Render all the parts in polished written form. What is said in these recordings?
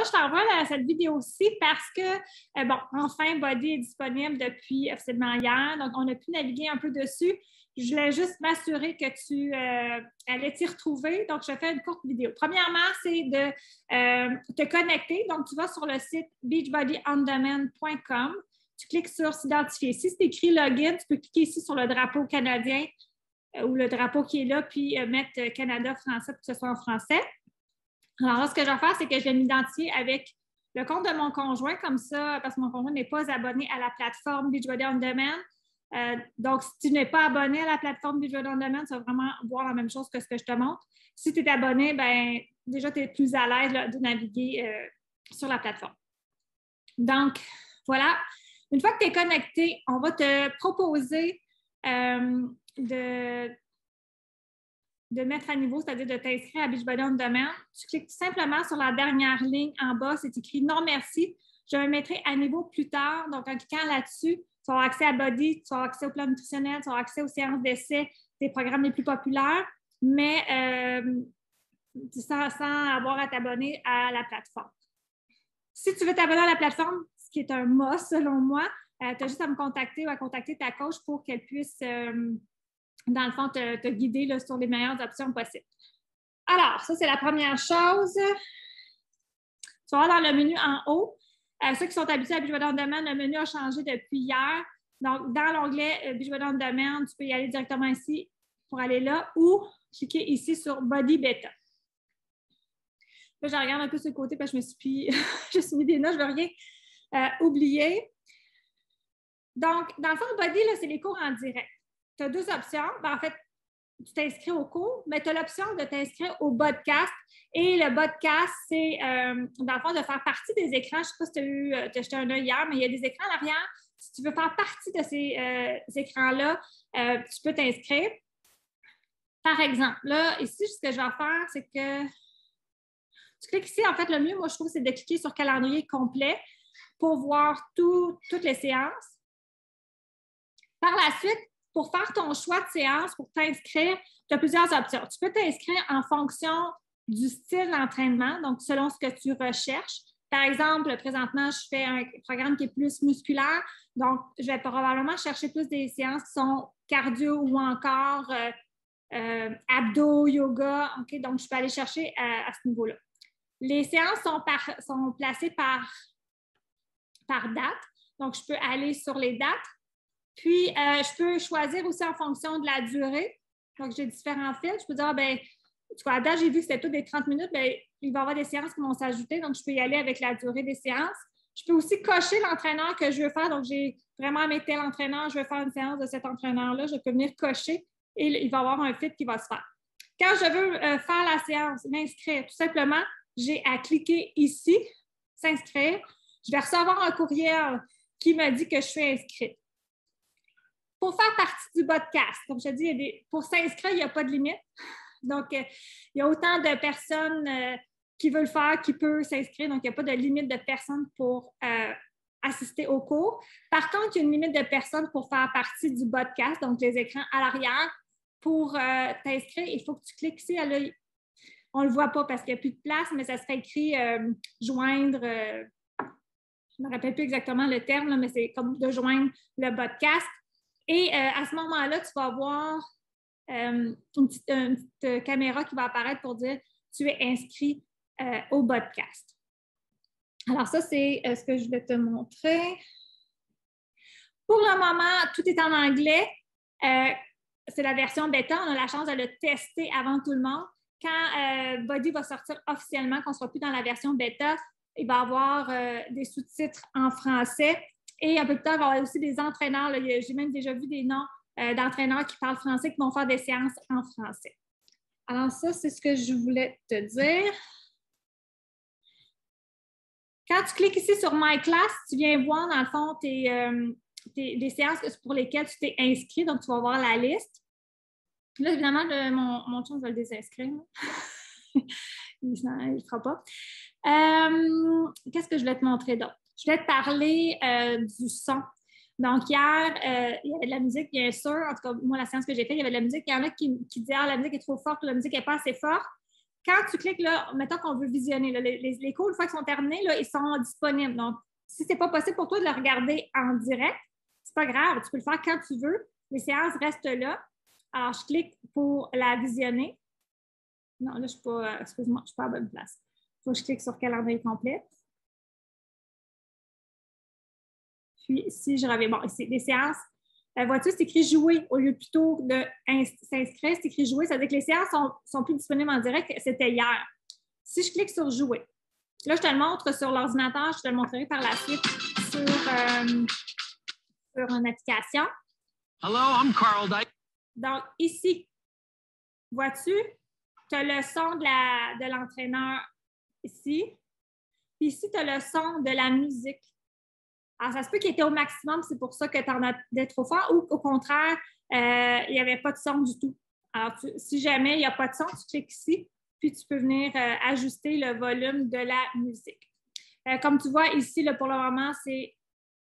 je t'envoie cette vidéo-ci parce que, bon, enfin, Body est disponible depuis officiellement hier. Donc, on a pu naviguer un peu dessus. Je voulais juste m'assurer que tu allais t'y retrouver. Donc, je fais une courte vidéo. Premièrement, c'est de te connecter. Donc, tu vas sur le site beachbodyondemand.com. Tu cliques sur s'identifier. Si c'est écrit login, tu peux cliquer ici sur le drapeau canadien ou le drapeau qui est là, puis mettre Canada français pour que ce soit en français. Alors là, ce que je vais faire, c'est que je vais m'identifier avec le compte de mon conjoint, comme ça, parce que mon conjoint n'est pas abonné à la plateforme Beachbody On Demand. Donc, si tu n'es pas abonné à la plateforme Beachbody On Demand, tu vas vraiment voir la même chose que ce que je te montre. Si tu es abonné, bien, déjà, tu es plus à l'aise là, de naviguer sur la plateforme. Donc, voilà. Une fois que tu es connecté, on va te proposer de mettre à niveau, c'est-à-dire de t'inscrire à Beachbody On Demand. Tu cliques simplement sur la dernière ligne en bas, c'est écrit « Non, merci ». Je me mettrai à niveau plus tard. Donc, en cliquant là-dessus, tu vas avoir accès à Body, tu vas avoir accès au plan nutritionnel, tu vas avoir accès aux séances d'essai des programmes les plus populaires, mais sans avoir à t'abonner à la plateforme. Si tu veux t'abonner à la plateforme, ce qui est un must selon moi, tu as juste à me contacter ou à contacter ta coach pour qu'elle puisse, dans le fond, te guider là, sur les meilleures options possibles. Alors, ça, c'est la première chose. Tu vas voir dans le menu en haut. Ceux qui sont habitués à Beachbody On Demand, le menu a changé depuis hier. Donc, dans l'onglet Beachbody On Demand, tu peux y aller directement ici pour aller là ou cliquer ici sur Body Beta. Là, je regarde un peu sur le côté parce que je me suis mis des notes, je ne veux rien oublier. Donc, dans le fond, Body, c'est les cours en direct. Tu as deux options. Ben, en fait, tu t'inscris au cours, mais tu as l'option de t'inscrire au podcast. Et le podcast, c'est, dans le fond, de faire partie des écrans. Je ne sais pas si tu as jeté un œil hier, mais il y a des écrans en arrière. Si tu veux faire partie de ces écrans-là, tu peux t'inscrire. Par exemple, là, ici, ce que je vais faire, c'est que tu cliques ici. En fait, le mieux, moi, je trouve, c'est de cliquer sur calendrier complet pour voir toutes les séances. Par la suite, pour faire ton choix de séance, pour t'inscrire, tu as plusieurs options. Tu peux t'inscrire en fonction du style d'entraînement, donc selon ce que tu recherches. Par exemple, présentement, je fais un programme qui est plus musculaire, donc je vais probablement chercher plus des séances qui sont cardio ou encore abdos, yoga. Okay? Donc, je peux aller chercher à ce niveau-là. Les séances sont placées par date, donc je peux aller sur les dates. Puis, je peux choisir aussi en fonction de la durée. Donc, j'ai différents fils. Je peux dire, bien, à date, j'ai vu que c'était tout des 30 minutes, bien, il va y avoir des séances qui vont s'ajouter. Donc, je peux y aller avec la durée des séances. Je peux aussi cocher l'entraîneur que je veux faire. Donc, j'ai vraiment mis tel entraîneur, je veux faire une séance de cet entraîneur-là. Je peux venir cocher et il va y avoir un fit qui va se faire. Quand je veux faire la séance, m'inscrire, tout simplement, j'ai à cliquer ici, s'inscrire. Je vais recevoir un courriel qui me dit que je suis inscrite. Pour faire partie du podcast, comme je te dis, pour s'inscrire, il n'y a pas de limite. Donc, il y a autant de personnes qui veulent le faire, qui peuvent s'inscrire. Donc, il n'y a pas de limite de personnes pour assister au cours. Par contre, il y a une limite de personnes pour faire partie du podcast, donc les écrans à l'arrière. Pour t'inscrire, il faut que tu cliques ici. Là, on ne le voit pas parce qu'il n'y a plus de place, mais ça serait écrit joindre. Je ne me rappelle plus exactement le terme, là, mais c'est comme de joindre le podcast. Et à ce moment-là, tu vas avoir une petite caméra qui va apparaître pour dire tu es inscrit au podcast. Alors, ça, c'est ce que je vais te montrer. Pour le moment, tout est en anglais. C'est la version bêta. On a la chance de le tester avant tout le monde. Quand Body va sortir officiellement, qu'on ne sera plus dans la version bêta, il va y avoir des sous-titres en français. Et un peu plus tard, il va y avoir aussi des entraîneurs. J'ai même déjà vu des noms d'entraîneurs qui parlent français qui vont faire des séances en français. Alors ça, c'est ce que je voulais te dire. Quand tu cliques ici sur My Class, tu viens voir dans le fond des séances pour lesquelles tu t'es inscrit. Donc, tu vas voir la liste. Là, évidemment, mon chum va le désinscrire. Il ne le fera pas. Qu'est-ce que je voulais te montrer d'autre? Je voulais te parler du son. Donc, hier, il y avait de la musique, bien sûr. En tout cas, moi, la séance que j'ai faite, il y avait de la musique. Il y en a qui disaient « Ah, la musique est trop forte » ou « La musique n'est pas assez forte ». quand tu cliques, là, mettons qu'on veut visionner, là, les cours, une fois qu'ils sont terminés, là, ils sont disponibles. Donc, si ce n'est pas possible pour toi de le regarder en direct, c'est pas grave, tu peux le faire quand tu veux. Les séances restent là. Alors, je clique pour la visionner. Non, là, je ne suis pas, excuse-moi, je ne suis pas à la bonne place. Il faut que je clique sur calendrier complet. Puis, si je reviens, bon, ici, les séances, vois-tu, c'est écrit jouer au lieu plutôt de s'inscrire, c'est écrit jouer. Ça veut dire que les séances sont plus disponibles en direct. C'était hier. Si je clique sur jouer, là, je te le montre sur l'ordinateur, je te le montrerai par la suite sur une application. Hello, I'm Carl Dyke. Donc, ici, vois-tu, tu as le son de l'entraîneur ici. Puis ici, tu as le son de la musique. Alors, ça se peut qu'il était au maximum, c'est pour ça que tu en as d'être trop fort, ou au contraire, il n'y avait pas de son du tout. Alors, si jamais il n'y a pas de son, tu cliques ici, puis tu peux venir ajuster le volume de la musique. Comme tu vois ici, là, pour le moment, c'est...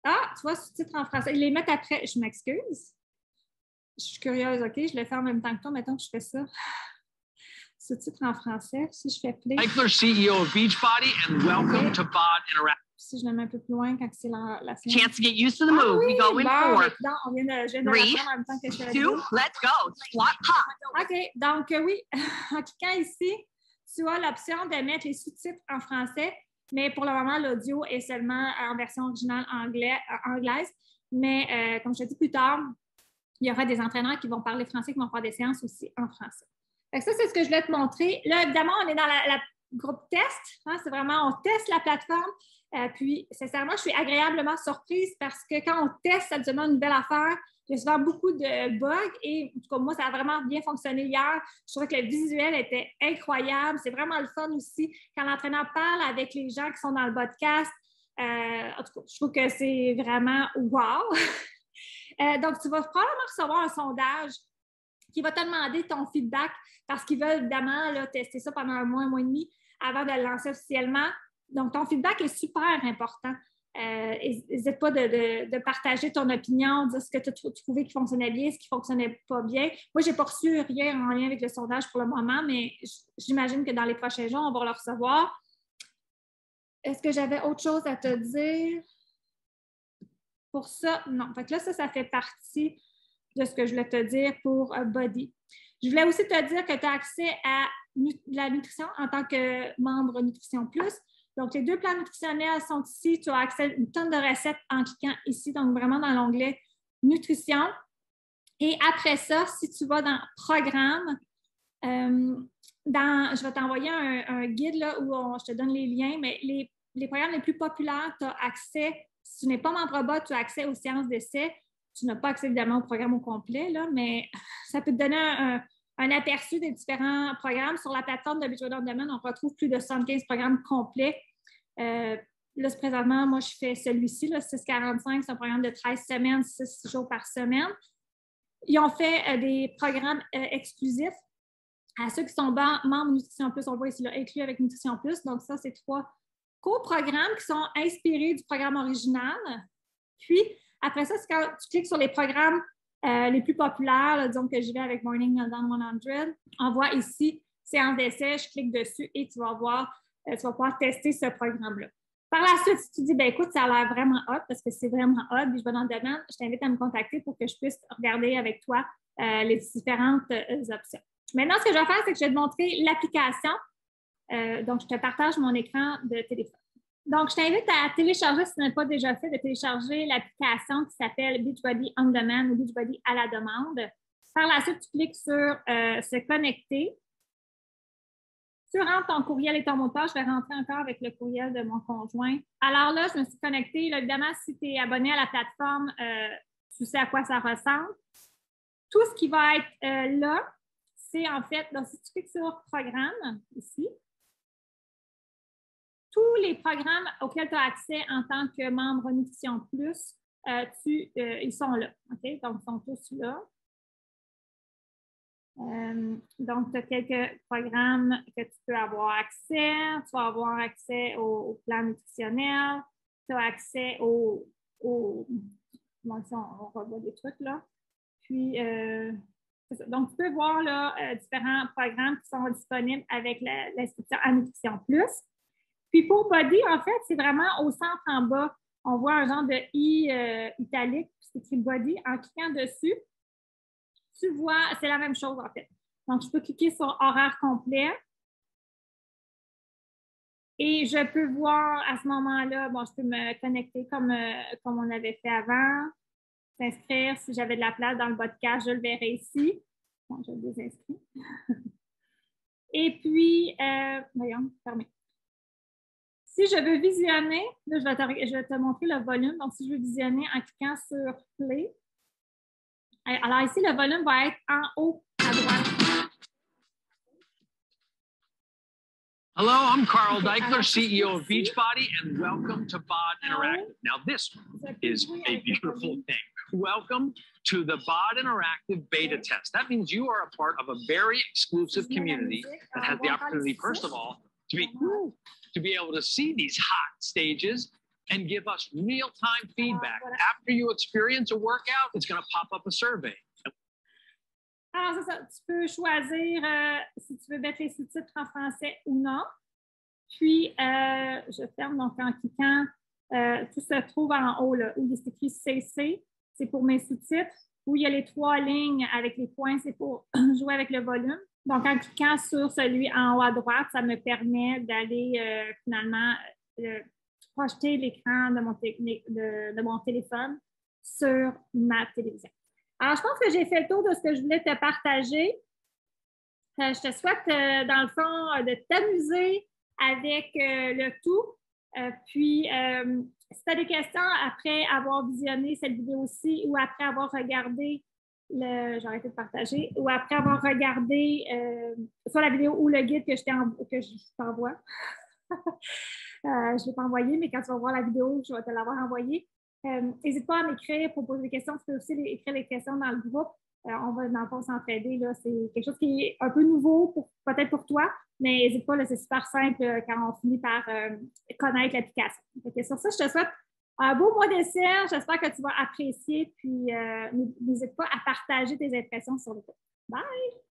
Ah, tu vois, sous-titres en français. Ils les mettent après. Je m'excuse. Je suis curieuse, OK? Je le fais en même temps que toi. Mettons que je fais ça. Sous-titres en français. Si je fais play. Eichler, CEO of Beachbody, and welcome to Bod Interactive. Si je le mets un peu plus loin quand c'est la séance. Chance to get used to the move. Oui, We go in bon, 4, on vient de, je viens de 3, l'apprendre en même temps que je fais la 2, vidéo. let's go. Squat, pop. OK, donc oui, en cliquant ici, tu as l'option de mettre les sous-titres en français, mais pour le moment, l'audio est seulement en version originale anglaise. Mais comme je te dis plus tard, il y aura des entraîneurs qui vont parler français, qui vont faire des séances aussi en français. Fait que ça, c'est ce que je voulais te montrer. Là, évidemment, on est dans la groupe test. Hein, c'est vraiment, on teste la plateforme. Puis, sincèrement, je suis agréablement surprise parce que quand on teste absolument une nouvelle affaire, il y a souvent beaucoup de bugs et en tout cas, moi, ça a vraiment bien fonctionné hier. Je trouvais que le visuel était incroyable. C'est vraiment le fun aussi quand l'entraîneur parle avec les gens qui sont dans le podcast. En tout cas, je trouve que c'est vraiment wow! Donc, tu vas probablement recevoir un sondage qui va te demander ton feedback parce qu'ils veulent évidemment là, tester ça pendant un mois et demi avant de le lancer officiellement. Donc, ton feedback est super important. N'hésite pas de partager ton opinion, dire ce que tu as trouvé qui fonctionnait bien, ce qui ne fonctionnait pas bien. Moi, je n'ai pas reçu rien en lien avec le sondage pour le moment, mais j'imagine que dans les prochains jours, on va le recevoir. Est-ce que j'avais autre chose à te dire? Pour ça, non. Fait que là, ça fait partie de ce que je voulais te dire pour Body. Je voulais aussi te dire que tu as accès à la nutrition en tant que membre Nutrition Plus. Donc, les 2 plans nutritionnels sont ici. Tu as accès à une tonne de recettes en cliquant ici, donc vraiment dans l'onglet Nutrition. Et après ça, si tu vas dans Programme, je vais t'envoyer un guide là, où je te donne les liens, mais les programmes les plus populaires, tu as accès, si tu n'es pas membre bas, tu as accès aux séances d'essai. Tu n'as pas accès évidemment au programme au complet, là, mais ça peut te donner un aperçu des différents programmes. Sur la plateforme de Beachbody On Demand, on retrouve plus de 75 programmes complets. Là, présentement, moi, je fais celui-ci, 645, c'est un programme de 13 semaines, 6 jours par semaine. Ils ont fait des programmes exclusifs à ceux qui sont membres Nutrition Plus. On voit ici, là, inclus avec Nutrition Plus. Donc, ça, c'est 3 co-programmes qui sont inspirés du programme original. Puis, après ça, c'est quand tu cliques sur les programmes les plus populaires, là, disons que je vais avec Morning Meltdown 100, on voit ici séance d'essai, je clique dessus et tu vas pouvoir tester ce programme-là. Par la suite, si tu dis, ben écoute, ça a l'air vraiment hot parce que c'est vraiment hot, puis je vais dans le domaine, je t'invite à me contacter pour que je puisse regarder avec toi les différentes options. Maintenant, ce que je vais faire, c'est que je vais te montrer l'application. Donc, je te partage mon écran de téléphone. Donc, je t'invite à télécharger, si tu n'as pas déjà fait, de télécharger l'application qui s'appelle Beachbody On Demand ou Beachbody à la demande. Par la suite, tu cliques sur se connecter. Tu rentres ton courriel et ton mot de passe. Je vais rentrer encore avec le courriel de mon conjoint. Alors là, je me suis connectée. Là, évidemment, si tu es abonné à la plateforme, tu sais à quoi ça ressemble. Tout ce qui va être là, c'est en fait, donc, si tu cliques sur Programme, ici, tous les programmes auxquels tu as accès en tant que membre Nutrition Plus, ils sont là. Okay? Donc, ils sont tous là. Donc, tu as quelques programmes que tu peux avoir accès. Tu vas avoir accès au plan nutritionnel. Tu as accès on revoit des trucs là. Puis, Donc, tu peux voir là, différents programmes qui sont disponibles avec l'inscription à Nutrition Plus. Puis pour Body, en fait, c'est vraiment au centre en bas. On voit un genre de I italique, puis c'est écrit Body. En cliquant dessus, tu vois, c'est la même chose en fait. Donc, je peux cliquer sur horaire complet. Et je peux voir à ce moment-là, bon, je peux me connecter comme on avait fait avant, s'inscrire. Si j'avais de la place dans le bas de cage, je le verrai ici. Bon, je le désinscris. Et puis, voyons, fermé. Si je veux visionner, là, je vais te montrer le volume. Donc, si je veux visionner en cliquant sur Play, alors ici, le volume va être en haut à droite. Hello, I'm Carl Deichler, CEO of Beachbody, and welcome to BOD Interactive. Now, this is a beautiful thing. Welcome to the BOD Interactive beta test. That means you are a part of a very exclusive community that has the opportunity, first of all, to be able to see these hot stages and give us real-time feedback. After you experience a workout, it's going to pop up a survey. Alors, c'est ça. Tu peux choisir si tu veux mettre les sous-titres en français ou non. Puis, je ferme, donc en cliquant, tout se trouve en haut, là, où il est écrit CC, c'est pour mes sous-titres. Où il y a les 3 lignes avec les points, c'est pour jouer avec le volume. Donc, en cliquant sur celui en haut à droite, ça me permet d'aller finalement projeter l'écran de mon téléphone sur ma télévision. Alors, je pense que j'ai fait le tour de ce que je voulais te partager. Je te souhaite, dans le fond, de t'amuser avec le tout. Puis, si tu as des questions après avoir visionné cette vidéo-ci ou après avoir regardé j'ai arrêté de partager, ou après avoir regardé soit la vidéo ou le guide que je t'envoie. Je ne l'ai pas envoyé, mais quand tu vas voir la vidéo, je vais te l'avoir envoyé. N'hésite pas à m'écrire pour poser des questions. Tu peux aussi écrire les questions dans le groupe. On va dans le fond s'entraider. C'est quelque chose qui est un peu nouveau, peut-être pour toi, mais n'hésite pas, c'est super simple quand on finit par connaître l'application. Sur ça, je te souhaite un beau mois d'essai. J'espère que tu vas apprécier. Puis, n'hésite pas à partager tes impressions sur le groupe. Bye!